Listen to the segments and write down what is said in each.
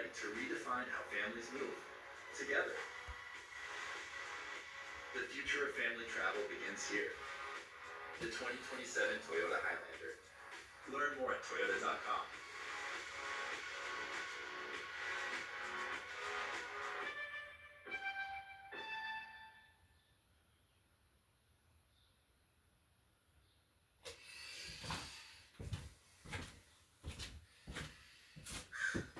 ready to redefine how families move together. The future of family travel begins here. The 2027 Toyota Highlander. Learn more at toyota.com.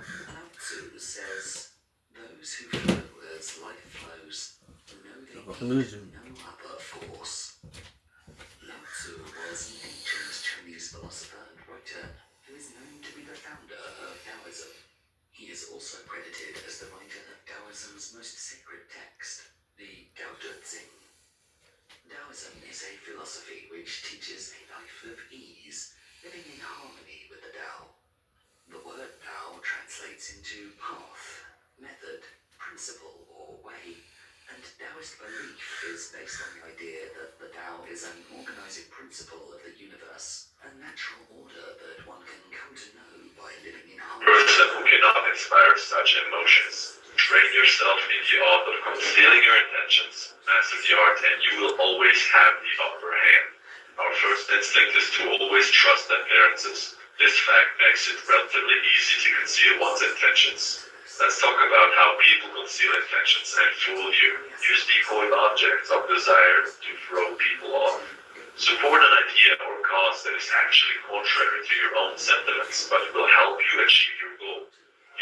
Lao Tzu says, those who flow as life flows know they need no other force. Lao Tzu was an ancient Chinese philosopher and writer who is known to be the founder of Taoism. He is also credited as the writer of Taoism's most sacred text, the Tao Te Ching. Taoism is a philosophy which teaches a life of ease, living in harmony with the Tao. The word Tao translates into path, method, principle, or way, and Taoist belief is based on the idea that the Tao is an organizing principle of the universe, a natural order that one can come to know by living in harmony. Person who cannot inspire such emotions. Train yourself in the art of concealing your intentions, master the art, and you will always have the upper hand. Our first instinct is to always trust appearances. This fact makes it relatively easy to conceal one's intentions. Let's talk about how people conceal intentions and fool you. Use decoy objects of desire to throw people off. Support an idea or cause that is actually contrary to your own sentiments, but will help you achieve your goal.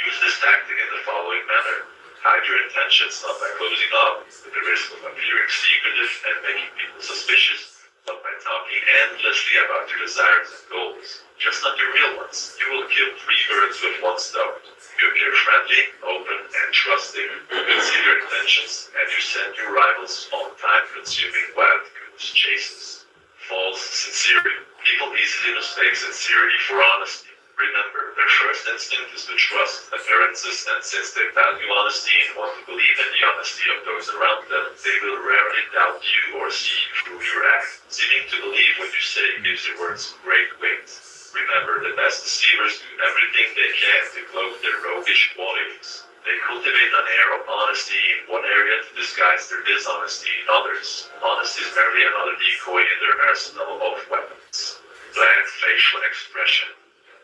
Use this tactic in the following manner. Hide your intentions not by closing up, with the risk of appearing secretive and making people suspicious, but by talking endlessly about your desires and goals. Just not your real ones. You will kill 3 birds with 1 stone. You appear friendly, open, and trusting. You conceal your intentions, and you send your rivals on time-consuming wild goose chases. False sincerity. People easily mistake sincerity for honesty. Remember, their first instinct is to trust appearances, and since they value honesty and want to believe in the honesty of those around them, they will rarely doubt you or see through your act. Seeming to believe what you say gives your words great weight. Remember, the best deceivers do everything they can to cloak their roguish qualities. They cultivate an air of honesty in one area to disguise their dishonesty in others. Honesty is merely another decoy in their arsenal of weapons. Bland facial expression.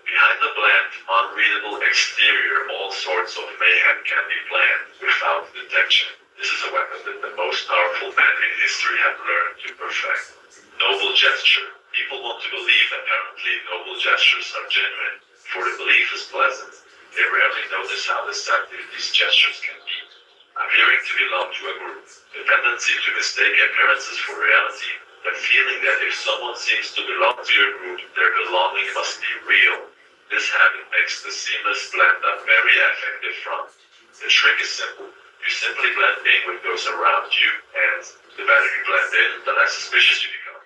Behind the bland, unreadable exterior, all sorts of mayhem can be planned without detection. This is a weapon that the most powerful men in history have learned to perfect. Noble gesture. People want to believe apparently noble gestures are genuine, for the belief is pleasant. They rarely notice how deceptive these gestures can be. Appearing to belong to a group. The tendency to mistake appearances for reality. The feeling that if someone seems to belong to your group, their belonging must be real. This habit makes the seamless blend a very effective front. The trick is simple. You simply blend in with those around you, and the better you blend in, the less suspicious you become.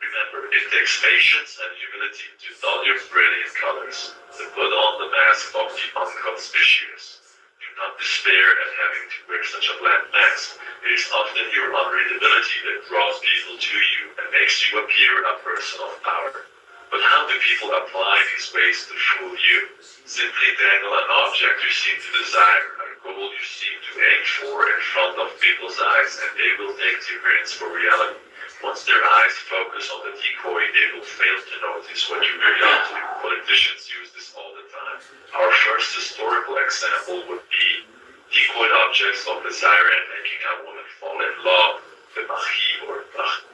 Remember, it takes patience and humility to dull your brilliant colors, to put on the mask of the unconspicuous. Do not despair at having to wear such a bland mask. It is often your unreadability that draws people to you and makes you appear a person of power. But how do people apply these ways to fool you? Simply dangle an object you seem to desire, a goal you seem to aim for in front of people's eyes, and they will take the appearance for reality. Once their eyes focus on the decoy, they will fail to notice what you really are to. Politicians use this all the time. Our first historical example would be decoyed objects of desire and making a woman fall in love. The Marquis or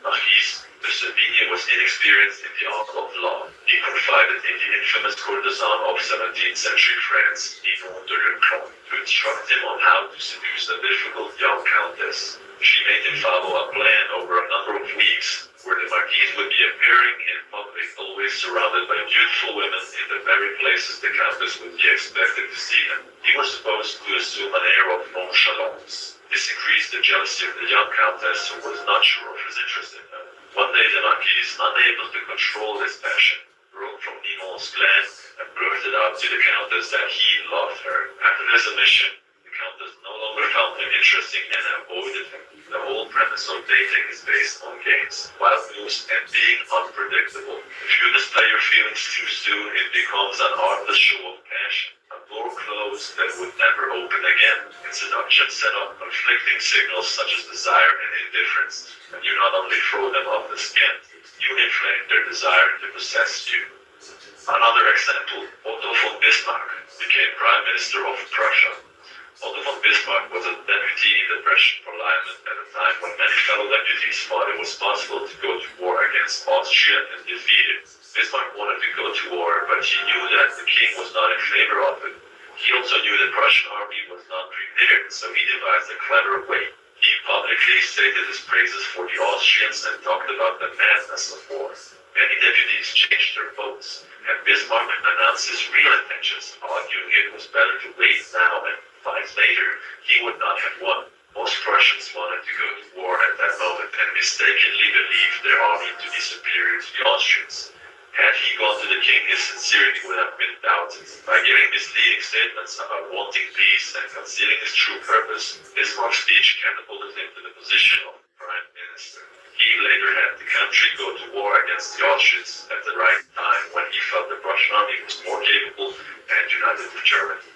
Marquise de Sévigné was inexperienced in the art of love. He confided in the infamous courtesan of 17th century France, Yvonne de Leclerc, to instruct him on how to seduce the difficult young countess. She made him follow a plan over a number of weeks, where the Marquise would be appearing in public, always surrounded by beautiful women in the very places the countess would be expected to see them. He was supposed to assume an air of nonchalance. This increased the jealousy of the young countess, who was not sure of his interest in her. One day the Marquise, unable to control his passion, broke from Nimon's clan and blurted out to the countess that he loved her. After this omission, the countess no longer found him interesting and avoided him. The whole premise of dating is based on games, wild moves, and being unpredictable. If you display your feelings too soon, it becomes an artless show of passion. A door closed closed that would never open again. Seduction set off conflicting signals such as desire and indifference, and you not only throw them off the skin, you inflame their desire to possess you. Another example, Otto von Bismarck became Prime Minister of Prussia. Otto von Bismarck was a deputy in the Prussian Parliament at a time when many fellow deputies thought it was possible to go to war against Austria and defeat it. Bismarck wanted to go to war, but he knew that the king was not in favor of it. He also knew the Prussian army was not prepared, so he devised a clever way. He publicly stated his praises for the Austrians and talked about the madness of war. Many deputies changed their votes, and Bismarck announced his real intentions, arguing it was better to wait now and fight later. He would not have won. Most Prussians wanted to go to war at that moment and mistakenly believed their army to be superior to the Austrians. Had he gone to the king, his sincerity would have been doubted. By giving misleading statements about wanting peace and concealing his true purpose, Bismarck's speech catapulted him to the position of prime minister. He later had the country go to war against the Austrians at the right time when he felt the Prussian army was more capable and united with Germany.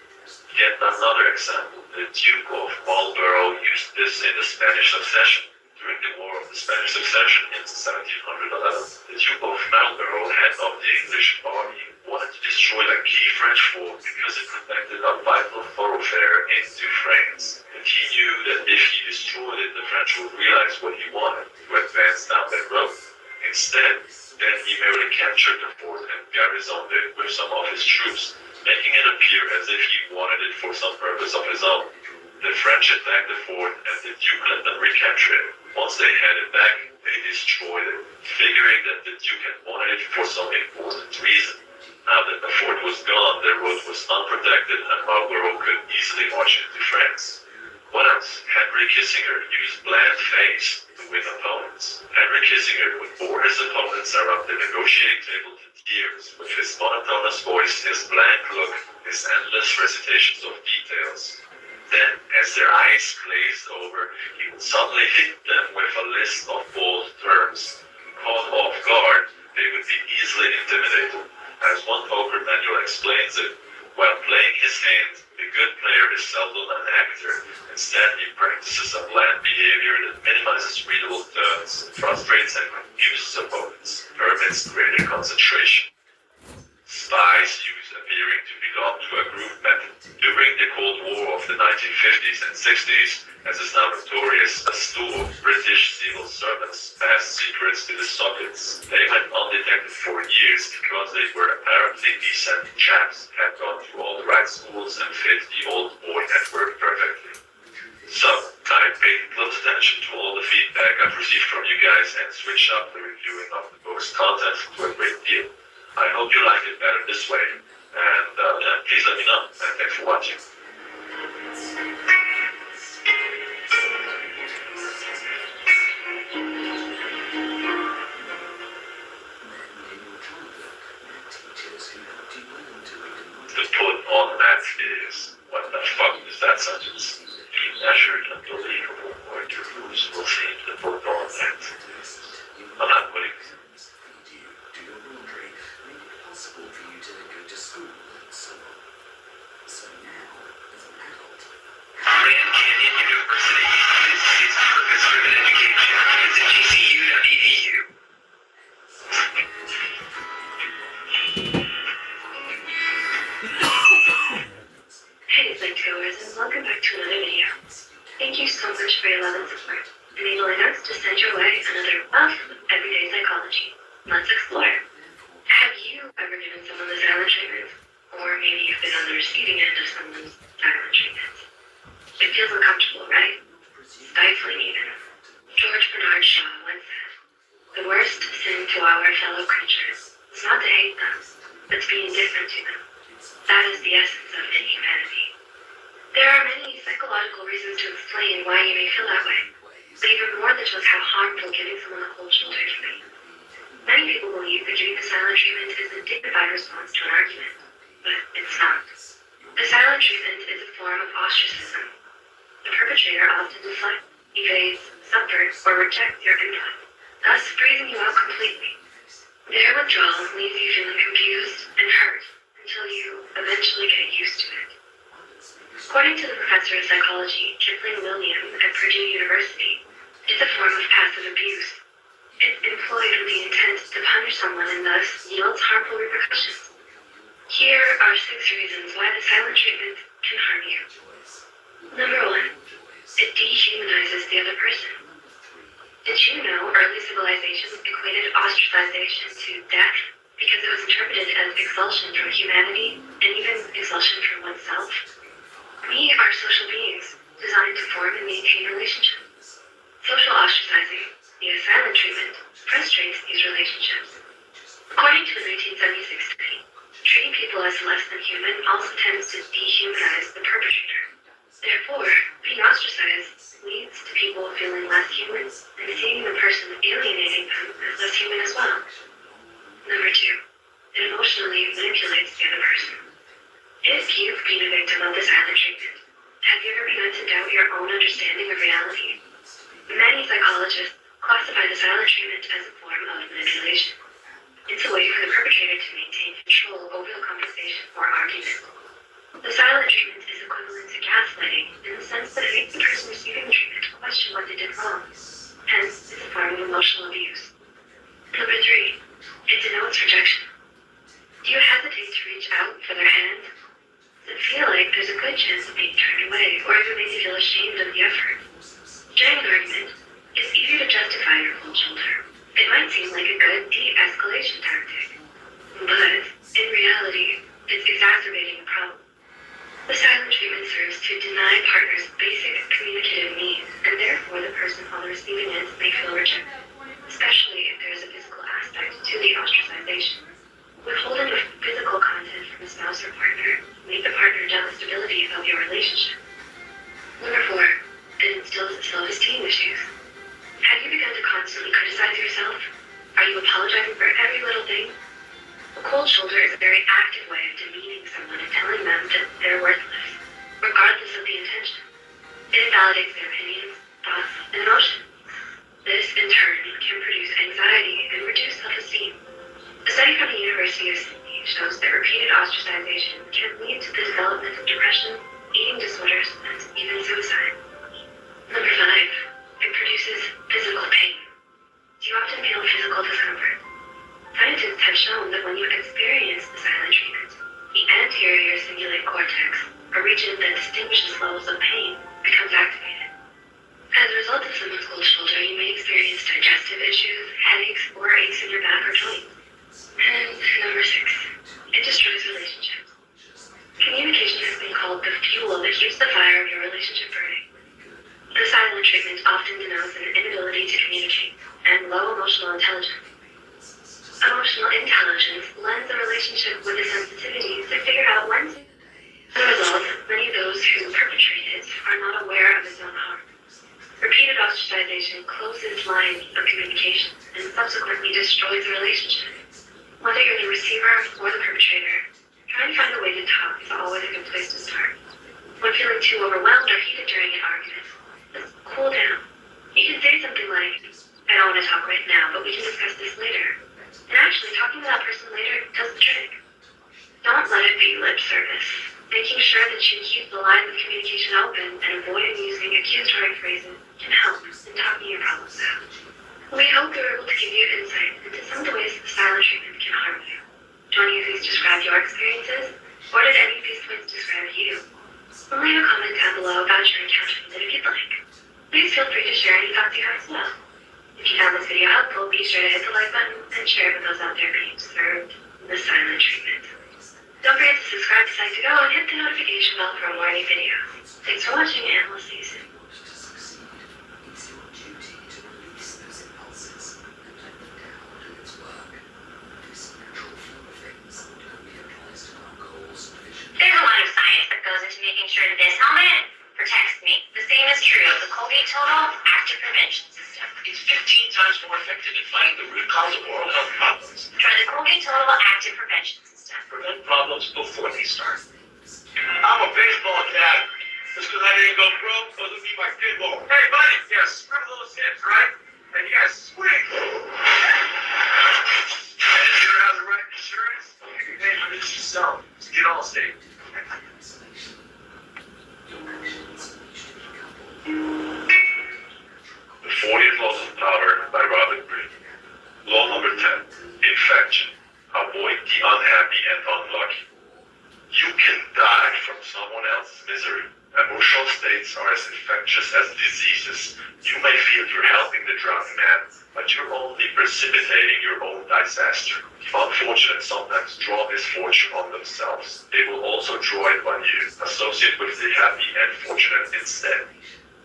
Yet another example, the Duke of Marlborough used this in the Spanish Succession. During the War of the Spanish Succession in 1711, the Duke of Marlborough, head of the English army, wanted to destroy a key French fort because it connected a vital thoroughfare into France. And he knew that if he destroyed it, the French would realize what he wanted, to advance down that road. Instead, then he merely captured the fort and garrisoned it with some of his troops, making it appear as if he wanted it for some purpose of his own. The French attacked the fort and the Duke let them recapture it. Once they had it back, they destroyed it, figuring that the Duke had wanted it for some important reason. Now that the fort was gone, the road was unprotected and Marlborough could easily march into France. What else? Henry Kissinger used bland face to win opponents. Henry Kissinger would bore his opponents around the negotiating table to tears with his monotonous voice, his blank look, his endless recitations of details. Then, as their eyes glazed over, he would suddenly hit them with a list of bold terms. Caught off guard, they would be easily intimidated. As one poker manual explains it, while playing his hand, the good player is seldom an actor. Instead, he practices a bland behavior that minimizes readable turns, frustrates and confuses opponents, permits greater concentration. Spies use appearing to belong to a group method. During the Cold War of the 1950s and 60s, as is now notorious, a slew of British civil servants passed secrets to the Soviets. They went undetected for years because they were apparently decent chaps, had gone to all the right schools and fit the old boy network perfectly. So, I paid close attention to all the feedback I've received from you guys and switched up the reviewing of the book's content to a great deal. I hope you like it better this way, and please let me know, and thanks for watching. The put on that is, what the fuck is that sentence? Be measured and believable, or your moves will seem to put on that. I'm not putting Possible for you to go to school and so on. So now, as an adult, Grand Canyon University is purpose-driven education. Visit gcu.edu. Hey Linkgoers, and welcome back to another video. Thank you so much for your love and support, enabling us to send your way another wealth of everyday psychology. Let's explore. Have you ever given someone the silent treatment? Or maybe you've been on the receiving end of someone's silent treatment. It feels uncomfortable, right? Stifling even. George Bernard Shaw once said, "The worst sin to our fellow creatures is not to hate them, but to be indifferent to them. That is the essence of inhumanity." There are many psychological reasons to explain why you may feel that way, but even more than just how harmful giving someone a cold shoulder can be. Many people believe that giving the silent treatment is a dignified response to an argument, but it's not. The silent treatment is a form of ostracism. The perpetrator often deflects, evades, subverts, or rejects your input, thus freezing you out completely. Their withdrawal leaves you feeling confused and hurt until you eventually get used to it. According to the professor of psychology, Kipling William, at Purdue University, it's a form of passive abuse. It's employed with the intent to punish someone and thus yields harmful repercussions. Here are 6 reasons why the silent treatment can harm you. Number 1, it dehumanizes the other person. Did you know early civilizations equated ostracization to death because it was interpreted as expulsion from humanity and even expulsion from oneself? We are social beings designed to form and maintain relationships. Social ostracizing, via silent treatment, frustrates these relationships. According to a 1976 study, treating people as less than human also tends to dehumanize the perpetrator. Therefore, being ostracized leads to people feeling less human and seeing the person alienating them as less human as well. Number 2, it emotionally manipulates the other person. If you've been a victim of the silent treatment, have you ever begun to doubt your own understanding of reality? Many psychologists classify the silent treatment as a form of manipulation. It's a way for the perpetrator to maintain control over the conversation or argument. The silent treatment is equivalent to gaslighting in the sense that it makes the person receiving the treatment question what they did wrong. Hence, it's a form of emotional abuse. Number 3, it denotes rejection. Do you hesitate to reach out for their hand? Does it feel like there's a good chance of being turned away, or even makes you feel ashamed of the effort? During an argument, it's easy to justify your cold shoulder. It might seem like a good de-escalation tactic, but in reality, it's exacerbating the problem. The silent treatment serves to deny partners basic communicative needs, and therefore the person on the receiving end may feel rejected, especially if there is a physical aspect to the ostracization. Withholding of physical content from a spouse or partner make the partner doubt the stability of your relationship. Number 4, it instills self-esteem issues. Have you begun to constantly criticize yourself? Are you apologizing for every little thing? A cold shoulder is a very active way of demeaning someone and telling them that they're worthless, regardless of the intention. It invalidates their opinions, thoughts, and emotions. This, in turn, can produce anxiety and reduce self-esteem. A study from the University of Sydney shows that repeated ostracization can lead to the development of depression, eating disorders, and even suicide. Number 5, it produces physical pain. Do you often feel physical discomfort? Scientists have shown that when you experience the silent treatment, the anterior cingulate cortex, a region that distinguishes levels of pain, becomes activated. As a result of someone's cold shoulder, you may experience digestive issues, headaches, or aches in your back or joints. And number 6, it destroys relationships. Communication has been called the fuel that keeps the fire of your relationship burning. The silent treatment often denotes an inability to communicate and low emotional intelligence. Emotional intelligence lends a relationship with the sensitivity to figure out when to. As a result, many of those who perpetrate it are not aware of its own harm. Repeated ostracization closes lines of communication and subsequently destroys the relationship. Whether you're the receiver or the perpetrator, trying to find a way to talk is always a good place to start. When feeling too overwhelmed or heated during an argument, just cool down. You can say something like, I don't want to talk right now, but we can discuss this later. And actually, talking to that person later does the trick. Don't let it be lip service. Making sure that you keep the lines of communication open and avoiding using accusatory phrases can help in talking your problems out. We hope we were able to give you insight into some of the ways the silent treatment can harm you. Do any of these describe your experiences? Or did any of these points describe you? Leave a comment down below about your encounter with it if you'd like. Please feel free to share any thoughts you have as well. If you found this video helpful, be sure to hit the like button and share it with those out there being served the silent treatment. Don't forget to subscribe to Psych2Go and hit the notification bell for more new videos. Thanks for watching, and we'll see you soon. There's a lot of science that goes into making sure that this helmet protects me. The same is true of the Colgate Total Active Prevention System. It's 15 times more effective in fighting the root cause of oral health problems. Try the Colgate Total Active Prevention System. Prevent problems before they start. I'm a baseball dad. Just because I didn't go pro doesn't mean my kid won't. Hey, buddy, yeah, screw those hips, right? And you guys swing. And if you don't have the right insurance, you can pay for this yourself. Just get Allstate. from someone else's misery. Emotional states are as infectious as diseases. You may feel you're helping the drowning man, but you're only precipitating your own disaster. The unfortunate sometimes draw misfortune on themselves. They will also draw it on you. Associate with the happy and fortunate instead.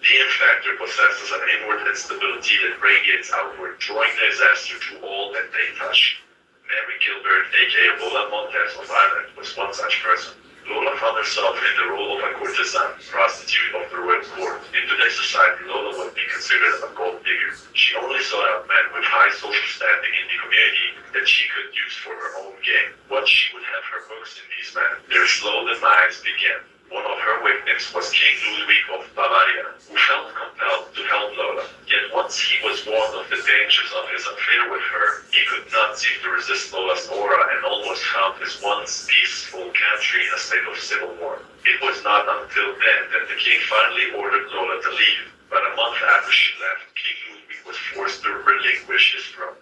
The infector possesses an inward instability that radiates outward, drawing disaster to all that they touch. Mary Gilbert, aka Lola Montez of Ireland, was one such person. Lola found herself in the role of a courtesan, prostitute of the royal court. In today's society, Lola would be considered a gold digger. She only sought out men with high social standing in the community that she could use for her own gain. Once she would have her hooks in these men, their slow demise began. One of her victims was King Ludwig of Bavaria, who felt compelled to help Lola. Yet once he was warned of the dangers of his affair with her, he could not seem to resist Lola's aura and almost found his once peaceful country in a state of civil war. It was not until then that the king finally ordered Lola to leave. But a month after she left, King Ludwig was forced to relinquish his throne.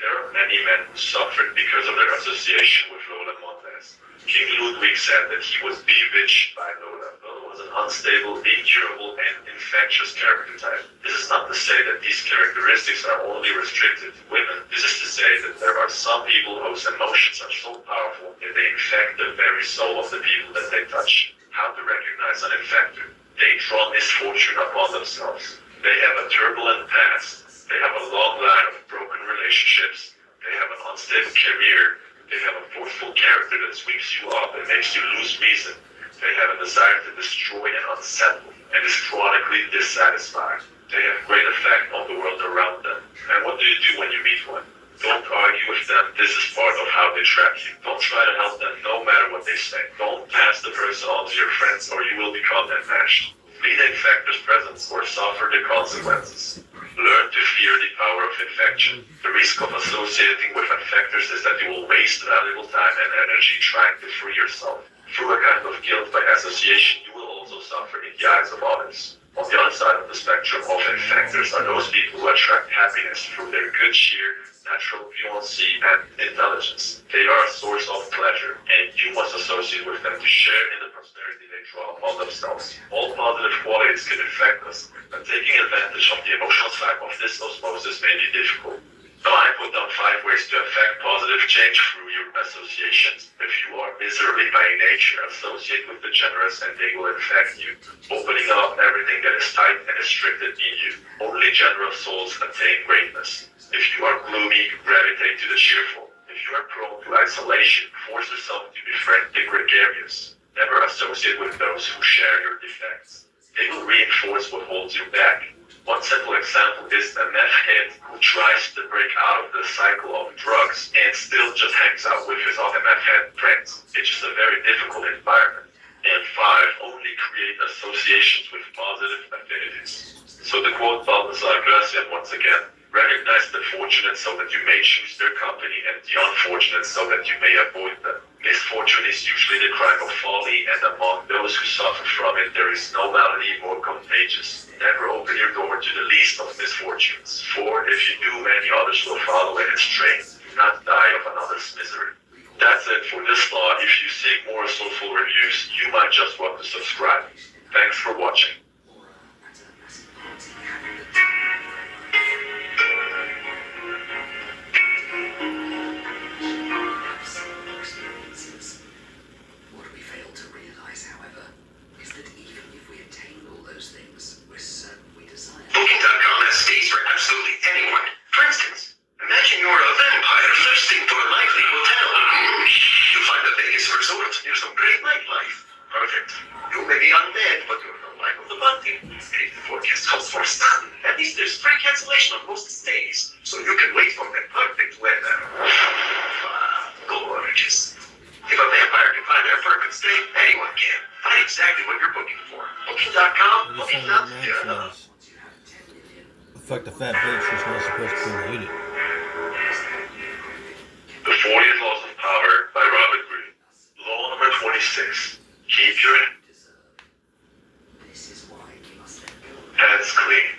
There are many men who suffered because of their association with Lola Montez. King Ludwig said that he was bewitched by Lola. Lola was an unstable, incurable, and infectious character type. This is not to say that these characteristics are only restricted to women. This is to say that there are some people whose emotions are so powerful that they infect the very soul of the people that they touch. How to recognize an infector? They draw misfortune upon themselves. They have a turbulent past. They have a long line of broken relationships. They have an unstable career. They have a forceful character that sweeps you up and makes you lose reason. They have a desire to destroy and unsettle, and is chronically dissatisfied. They have great effect on the world around them. And what do you do when you meet one? Don't argue with them. This is part of how they trap you. Don't try to help them no matter what they say. Don't pass the person on to your friends or you will become enmeshed. Flee the infector's presence or suffer the consequences. Learn to fear the power of infection. The risk of associating with infectors is that you will waste valuable time and energy trying to free yourself. Through a kind of guilt by association, you will also suffer in the eyes of others. On the other side of the spectrum of infectors are those people who attract happiness through their good cheer, natural buoyancy, and intelligence. They are a source of pleasure, and you must associate with them to share in the prosperity they draw upon themselves. All positive qualities can infect us, and taking advantage of the emotional side of this osmosis may be difficult. Now I put down 5 ways to affect positive change through your associations. If you are miserly by nature, associate with the generous and they will infect you, opening up everything that is tight and restricted in you. Only generous souls attain greatness. If you are gloomy, gravitate to the cheerful. If you are prone to isolation, force yourself to befriend the gregarious. Never associate with those who share your defects. They will reinforce what holds you back. One simple example is a meth head who tries to break out of the cycle of drugs and still just hangs out with his other meth head friends. It's just a very difficult environment. And 5, only create associations with positive affinities. So to quote Balthazar Gracian once again, recognize the fortunate so that you may choose their company and the unfortunate so that you may avoid them. Misfortune is usually the crime of folly, and among those who suffer from it, there is no malady more contagious. Never open your door to the least of misfortunes, for if you do, many others will follow in its train. Do not die of another's misery. That's it for this law. If you seek more soulful reviews, you might just want to subscribe. Thanks for watching. What we fail to realize, however, is that even if we attain all those things, we're certain we desire. Booking.com has stays for absolutely anyone. For instance, imagine you're a vampire thirsting for a lively hotel. You find the Vegas resort near some great nightlife. Perfect. You may be undead, but you're the life of the party. And if the forecast calls for sun, at least there's free cancellation on most stays, so you can wait for the perfect weather. Gorgeous. If a vampire can find their perfect stay, anyone can. Find exactly what you're booking for. Booking.com, Booking.com. Fuck the fat bitch, she's not supposed to be in the unit. The 40 Laws of Power by Robert Greene. Law number 26. Keep your hands clean.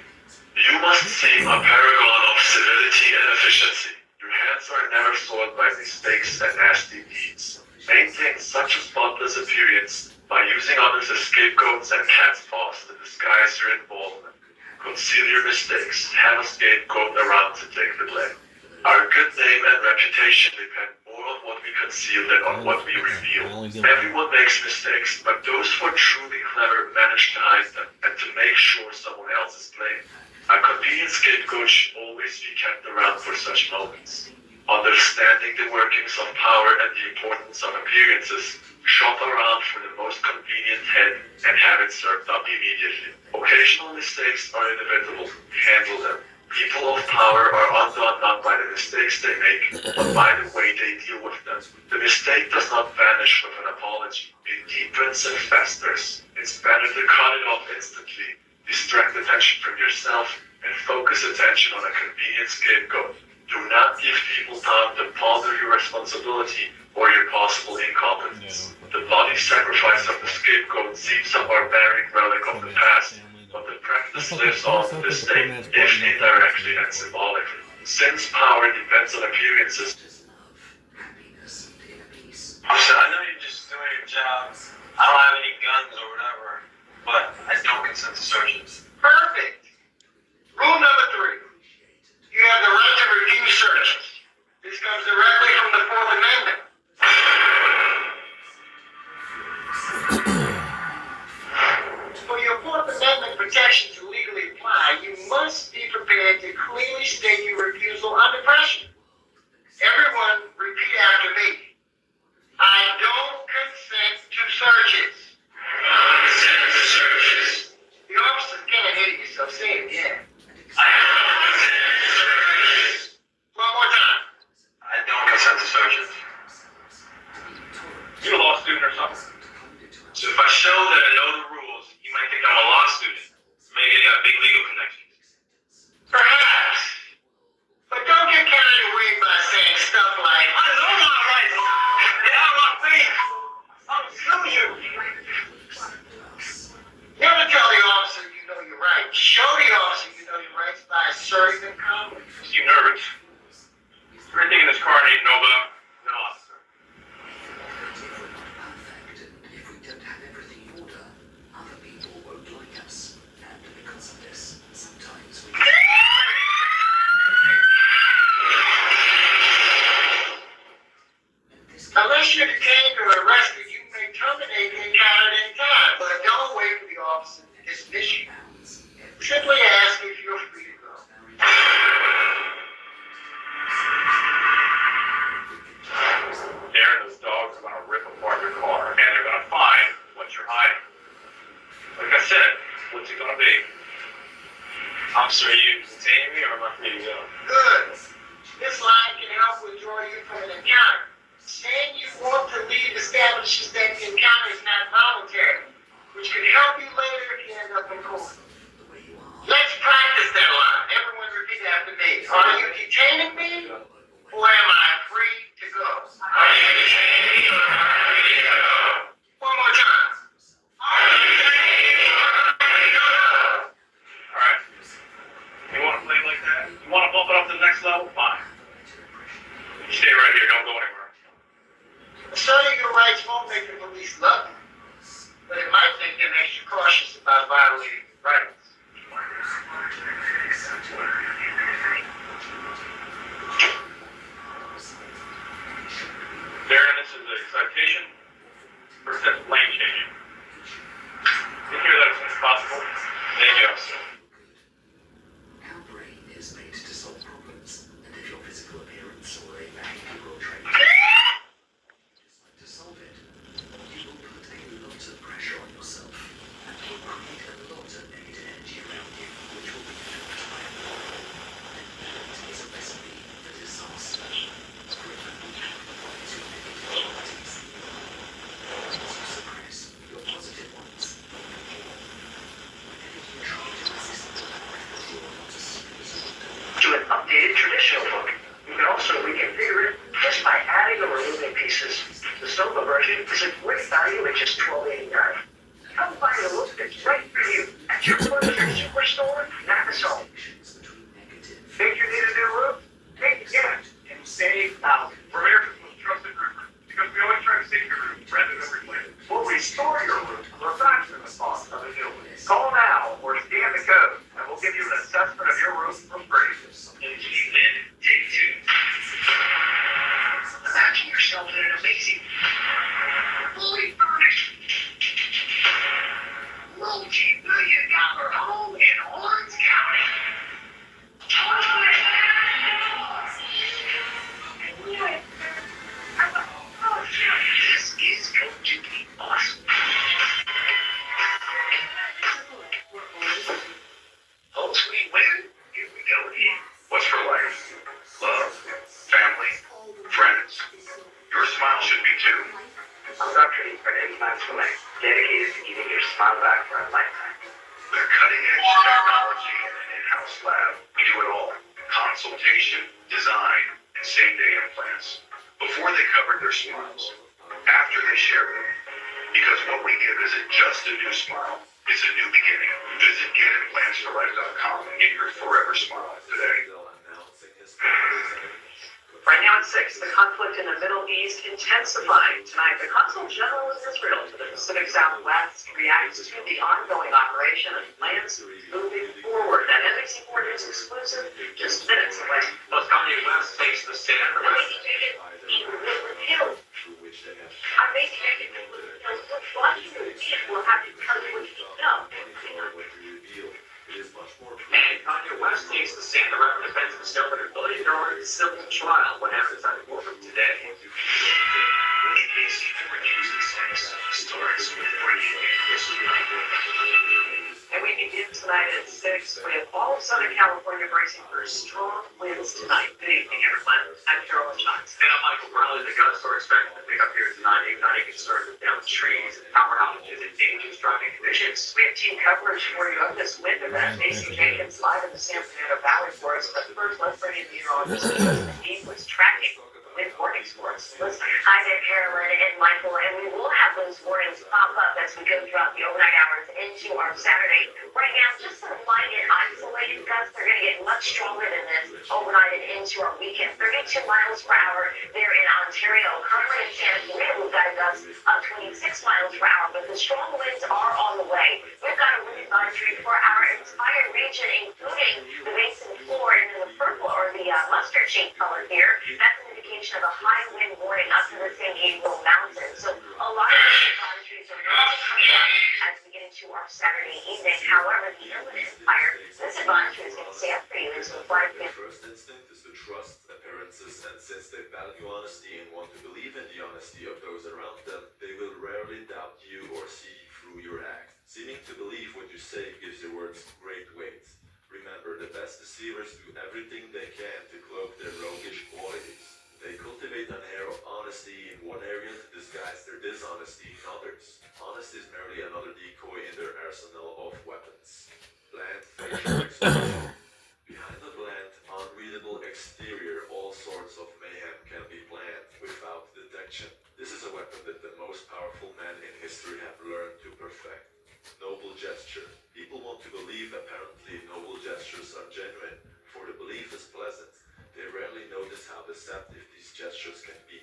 You must seem a paragon of civility and efficiency. Your hands are never soiled by mistakes and nasty deeds. Maintain such a spotless appearance By using others as scapegoats and cat's paws to disguise your involvement, conceal your mistakes, have a scapegoat around to take the blame. Our good name and reputation depend more on what we conceal than on what we reveal. Everyone makes mistakes, but those who are truly clever manage to hide them and to make sure someone else is blamed. A convenient scapegoat should always be kept around for such moments. Understanding the workings of power and the importance of appearances, shop around for the most convenient head and have it served up immediately. Occasional mistakes are inevitable. Handle them. People of power are undone not by the mistakes they make, but by the way they deal with them. The mistake does not vanish with an apology. It deepens and festers. It's better to cut it off instantly, distract attention from yourself, and focus attention on a convenient scapegoat. Do not give people time to ponder your responsibility or your possible incompetence. The bloody sacrifice of the scapegoat seems a barbaric relic of the past, but the practice lives on to this day, if indirectly and symbolically. Since power depends on appearances. Officer, I know you're just doing your job. I don't have any guns or whatever, but I don't consent to searches. Perfect. Rule number 3. You have the right to refuse searches. This comes directly from the 4th Amendment. For your 4th Amendment protections to legally apply, you must be prepared to clearly state your refusal under pressure. Everyone, repeat after me. I don't consent to searches. I don't consent to searches. The officer can't hear yourself. Say it again. I don't consent to searches. One more time. I don't consent to searches. You a law student or something? So if I show that I know the rules, you might think I'm a law student. Maybe I got big legal connections. Perhaps. But don't get carried away by saying stuff like, I know my rights. Get out of my face. I'll sue you. Never tell the officer you know your rights. Show the officer you know your rights by asserting them calmly. You nervous? Everything in this car I need to know about? No, officer. If we don't have everything in order, other people won't like us. And because of this, sometimes we... Unless you're detained or arrested, you may terminate the encounter at any time, but don't wait for the officer to dismiss you. Simply ask if you're free to go. Darren, those dogs are going to rip apart your car, and they're going to find what you're hiding. Like I said, what's it going to be? Officer, are you detaining me or am I free to go? Good. This line can help withdraw you from an encounter. Saying you want to leave establishes that the encounter is not voluntary, which can help you later if you end up in court. Let's practice that line. Everyone repeat after me. Are you detaining me or am I free to go? Are you detaining me or am I free to go? One more time. Are you detaining me or am I free to go? Alright. You want to play like that? You want to bump it up to the next level? Fine. You stay right here. Don't go anywhere. Asserting your rights won't make the police love you, but it might make them extra cautious about violating your rights. Darren, this is a citation for lane changing. Get here that as soon as possible. Thank you, officer. Our brain is made to solve problems, and if your physical appearance or a behavioral trait to solve it, you will put a lot of pressure on yourself, and will create a lot of negative energy around you, which will be felt by everyone. And that is a recipe for disaster. Remember, avoid your negative qualities. To suppress your positive ones. Whenever you try to resist the fact you are not a superstar, To an updated traditional book, you can also reconfigure it just by adding or removing pieces. The Soma version is a great value at just $12.89. Come find a look that's right for you at your furniture superstore, Nakasone. Think you need a new roof? Take the gift and save thousands. We're America's most trusted roofer because we always try to save your roof rather than replace it. We'll restore your roof for a lifetime. With cutting-edge technology and an in-house lab, we do it all. Consultation, design, and same-day implants. Before they covered their smiles. After they shared them. Because what we give isn't just a new smile. It's a new beginning. Visit getimplantsforlife.com and get your forever smile today. Right now at 6, the conflict in the Middle East intensifying. Tonight, the Consul General of Israel to the Pacific Southwest reacts to the ongoing operation and plans moving forward. That NBC4 News exclusive just minutes away. Plus, Kanye West takes the stand. And Kanye West takes the stand around the defense of his ability to order the civil trial. What happens on the courtroom today? And we begin tonight at 6 with all of Southern California bracing for strong winds tonight. Good evening, everyone. I'm Carolyn Johnson. And I'm Michael Bradley. The gusts are expected to pick up here tonight, igniting concerns down trees and power outages and dangerous driving conditions. We have team coverage for you of this wind event. Macy Jacobs live in the San Fernando Valley for us. But first, let's bring in meteorologist Elizabeth Dean was tracking wind warnings for us. Listen. Hi there, Carolyn and Michael, and we will have those warnings pop up as we go throughout the overnight hours into our Saturday. Right now, just some light and isolated gusts. They're going to get much stronger than this overnight and into our weekend. 32 miles per hour there in Ontario. Currently in Santa Fe, we've got a gust of 26 miles per hour, but the strong winds are on the way. We've got a wind advisory for our entire region, including the Basin floor and then the purple or the mustard shade color here. That's an indication of a high wind warning up to the San Gabriel Mountains. So a lot of these advisories are going to come up as we get into our Saturday evening. However, the Inland Empire, this advisory is going to stay up for you until 5 p.m. First instinct is to trust appearances, and since they value honesty and want to believe in the honesty of those around them, they will rarely doubt you or see through your act. Seeming to believe what you say gives your words great weight. Remember, the best deceivers do everything they can to cloak their roguish qualities. They cultivate an air of honesty in one area to disguise their dishonesty in others. Honesty is merely another decoy in their arsenal of weapons. Bland facial expression. Behind the bland, unreadable exterior, all sorts of mayhem can be planned without detection. This is a weapon that the most powerful men in history have learned to perfect. Noble gesture. People want to believe apparently noble gestures are genuine, for the belief is pleasant. They rarely notice how deceptive these gestures can be.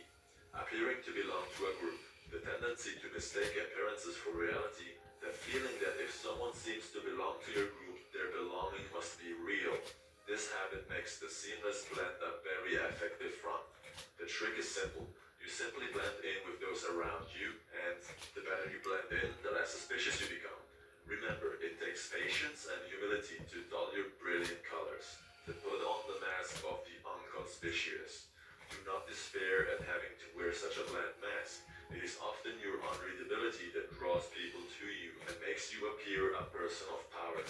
Appearing to belong to a group, the tendency to mistake appearances for reality, the feeling that if someone seems to belong to your group, their belonging must be real. This habit makes the seamless blend a very effective front. The trick is simple. You simply blend in with those around you, and the better you blend in, the less suspicious you become. Remember, it takes patience and humility to dull your brilliant colors, to put on the mask of the unconspicuous. Do not despair at having to wear such a bland mask. It is often your unreadability that draws people to you and makes you appear a person of power.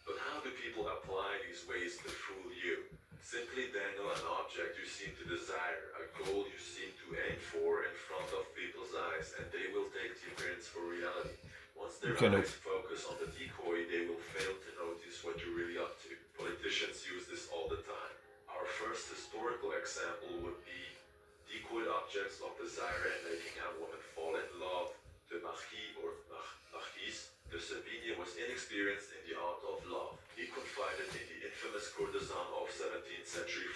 But how do people apply these ways to fool you? Simply dangle an object you seem to desire, a goal you seem to aim for in front of people's eyes, and they will take the appearance for reality. Once their eyes focus on the decoy, they will fail to notice what you're really up to. Politicians use this all the time. Our first historical example would be decoyed objects of desire and making a woman fall in love. The Marquis or Marquise de Sévigné was inexperienced in the art of love. He confided in the infamous courtesan of 17th century